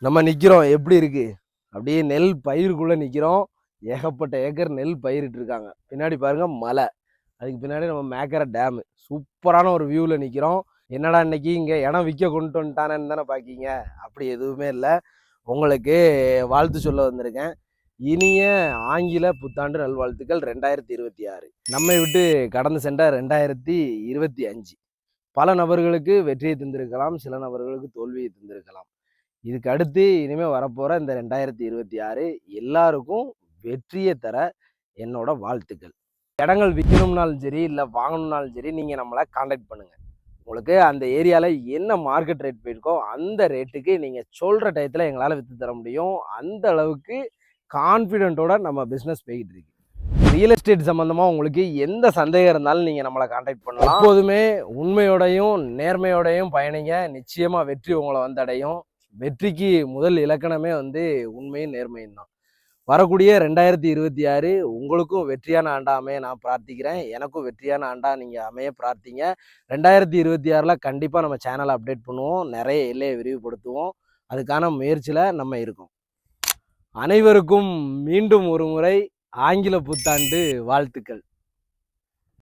நம்ம நிற்கிறோம் எப்படி இருக்கு? அப்படியே நெல் பயிருக்குள்ளே நிற்கிறோம். ஏகப்பட்ட ஏக்கர் நெல் பயிரிட்டு இருக்காங்க. பின்னாடி பாருங்க மலை. அதுக்கு பின்னாடி நம்ம மேக்கரை டேமு. சூப்பரான ஒரு வியூவில் நிற்கிறோம். என்னடா இன்னைக்கு இங்கே இடம் விற்க கொண்டு வந்துட்டானேன்னு தானே பார்க்கீங்க. அப்படி எதுவுமே இல்லை. உங்களுக்கு வாழ்த்து சொல்ல வந்திருக்கேன். இனிய ஆங்கில புத்தாண்டு நல்வாழ்த்துக்கள் 2026. நம்மை விட்டு கடந்து சென்ற 2025 பல நபர்களுக்கு வெற்றியை தந்திருக்கலாம், சில நபர்களுக்கு தோல்வியை தந்திருக்கலாம். இதுக்கு அடுத்து இனிமேல் வரப்போகிற இந்த 2026 எல்லாருக்கும் வெற்றியை தர என்னோட வாழ்த்துக்கள். இடங்கள் விற்கணும்னாலும் சரி, இல்லை வாங்கணும்னாலும் சரி, நீங்கள் நம்மளை காண்டாக்ட் பண்ணுங்கள். உங்களுக்கு அந்த ஏரியாவில் என்ன மார்க்கெட் ரேட் போயிருக்கோ அந்த ரேட்டுக்கு நீங்கள் சொல்கிற டயத்தில் எங்களால் விற்று தர முடியும். அந்த அளவுக்கு கான்ஃபிடென்ட்டோட நம்ம பிஸ்னஸ் போய்கிட்டு இருக்கு. ரியல் எஸ்டேட் சம்மந்தமாக உங்களுக்கு எந்த சந்தேகம் இருந்தாலும் நீங்கள் நம்மளை காண்டாக்ட் பண்ணலாம். எப்போதுமே உண்மையோடையும் நேர்மையோடையும் பயணிங்க. நிச்சயமாக வெற்றி உங்களை வந்தடையும். வெற்றிக்கு முதல் இலக்கணமே உண்மையும் நேர்மையும் தான். வரக்கூடிய 2026 உங்களுக்கும் வெற்றியான ஆண்டா அமைய நான் பிரார்த்திக்கிறேன். எனக்கும் வெற்றியான ஆண்டா நீங்கள் அமைய பிரார்த்திங்க. 2026 கண்டிப்பாக நம்ம சேனலை அப்டேட் பண்ணுவோம். நிறைய எல்லையை விரிவுபடுத்துவோம். அதுக்கான முயற்சியில் நம்ம இருக்கோம். அனைவருக்கும் மீண்டும் ஒரு முறை ஆங்கில புத்தாண்டு வாழ்த்துக்கள்.